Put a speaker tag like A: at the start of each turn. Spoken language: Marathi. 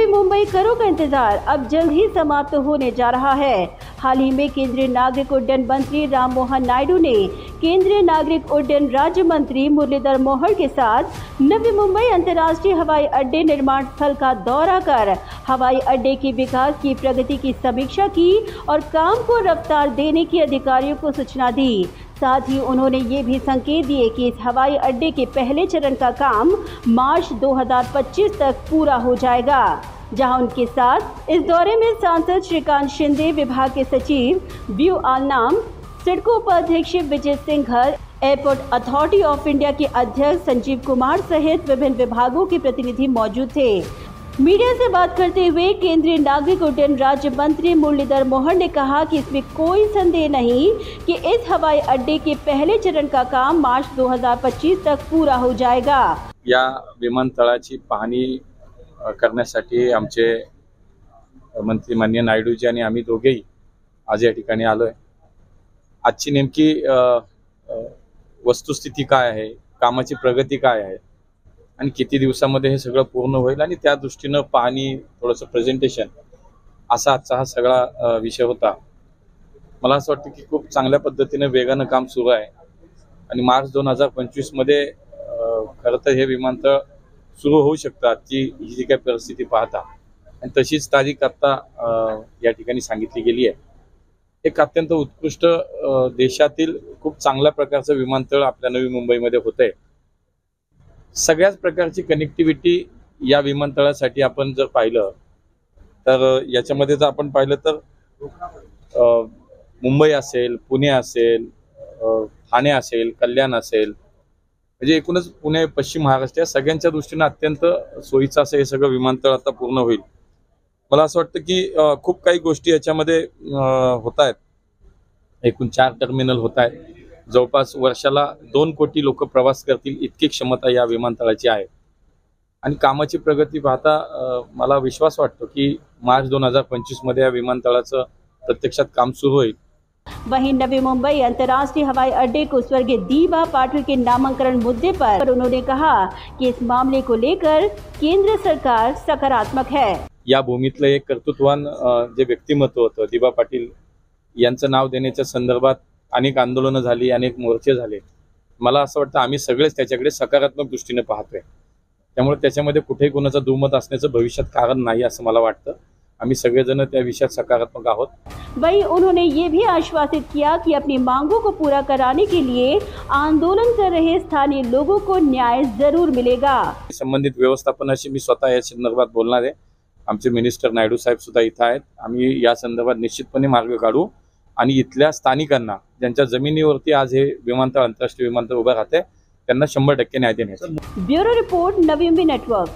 A: नवी मुंबई करो का इंतजार अब जल्द ही समाप्त होने जा रहा है। हाल ही में केंद्रीय नागरिक उड्डयन मंत्री राम मोहन नायडू ने केंद्रीय नागरिक उड्डयन राज्य मंत्री मुरलीधर मोहोळ के साथ नवी मुंबई अंतर्राष्ट्रीय हवाई अड्डे निर्माण स्थल का दौरा कर हवाई अड्डे के विकास की प्रगति की समीक्षा की और काम को रफ्तार देने की अधिकारियों को सूचना दी। साथ ही उन्होंने ये भी संकेत दिए कि इस हवाई अड्डे के पहले चरण का काम मार्च 2025 तक पूरा हो जाएगा। जहां उनके साथ इस दौरे में सांसद श्रीकांत शिंदे, विभाग के सचिव व्यू आलनाम, सिडको उपाध्यक्ष Vijay Singhal, airport authority of India के अध्यक्ष संजीव कुमार सहित विभिन्न विभागों के प्रतिनिधि मौजूद थे। मीडिया से बात करते हुए केंद्रीय नागरिक उड्डयन राज्य मंत्री मुरलीधर मोहोळ ने कहा कि इसमें कोई संदेह नहीं कि इस हवाई अड्डे के पहले चरण का काम मार्च 2025 तक पूरा हो जाएगा।
B: या विमानतळाची पाहणी करण्यासाठी आमचे मंत्री माननीय नायडूजी आणि आम्ही दोघेही आज या ठिकाणी आलोय। आजची नेमकी वस्तुस्थिती काय आहे, कामाची प्रगती काय आहे आणि किती दिवसामध्ये हे सगळं पूर्ण होईल आणि त्या दृष्टीने पाहणी, थोडंसं प्रेझेंटेशन असा आजचा हा सगळा विषय होता। मला असं वाटतं की खूप चांगल्या पद्धतीने वेगानं काम सुरू आहे आणि मार्च 2025 मध्ये खरं तर हे विमानतळ सुरू होऊ शकतात ही जी काही परिस्थिती पाहता आणि तशीच तारीख आता या ठिकाणी सांगितली गेली आहे। एक अत्यंत उत्कृष्ट देशातील खूप चांगल्या प्रकारचं विमानतळ आपल्या नवी मुंबईमध्ये होतंय। सगळ्याच प्रकारची कनेक्टिव्हिटी या विमानतळासाठी आपण जर पाहिलं तर याच्यामध्ये जर आपण पाहिलं तर मुंबई असेल, पुणे असेल, ठाणे असेल, कल्याण असेल, म्हणजे एकूणच पुणे, पश्चिम महाराष्ट्र या सगळ्यांच्या दृष्टीने अत्यंत सोयीचं असं हे सगळं विमानतळ आता पूर्ण होईल। मला असं वाटतं की खूप काही गोष्टी याच्यामध्ये होत आहेत। एकूण 4 टर्मिनल होत आहेत। जवळपास वर्षाला 2 कोटी लोक प्रवास करतील इतकी क्षमता या विमानतळाची आहे आणि कामाची प्रगती पाहता मला विश्वास वाटतो की मार्च 2025 मध्ये या विमानतळाचं प्रत्यक्षात काम सुरू होईल।
A: वहीं नवी मुंबई अंतर्राष्ट्रीय हवाई अड्डे को स्वर्गीय दीबा पाटिल के नामांकन मुद्दे पर उन्होंने कहा कि इस मामले को लेकर केंद्र सरकार सकारात्मक है।
B: या भूमीतलं एक कर्तृत्ववान जे व्यक्तिमत्व होतं दीबा पाटील यांचं नाव देण्याच्या संदर्भात अनेक आंदोलनं झाली, अनेक मोर्चे झाले। मला असं वाटतं आम्ही सगळेच त्याच्याकडे सकारात्मक दृष्टीने पाहतोय, त्यामुळे त्याच्यामध्ये कुठेही कोणाचं दुमत असण्याचं भविष्यात कारण नाही असं मला वाटतं। आम्ही सगळेजण त्या विषयात सकारात्मक आहोत।
A: वहीं उन्होंने ये भी आश्वासित किया कि अपनी मांगों को पूरा कराने के लिए आंदोलन कर रहे स्थानीय लोगों को न्याय जरूर मिलेगा।
B: संबंधित व्यवस्थापनाशी मी स्वतः या संदर्भात बोलणार आहे। आमचे मिनिस्टर नायडू साहेब सुद्धा इथं आहेत। आम्ही या संदर्भात निश्चितपणे मार्ग काढू आणि इथल्या स्थानिकांना ज्यांच्या जमिनीवरती आज हे विमानतळ, आंतरराष्ट्रीय विमानतळ उभं राहते, त्यांना 100% न्याय देण्याचा।
A: Bureau report, Navi Mumbai network.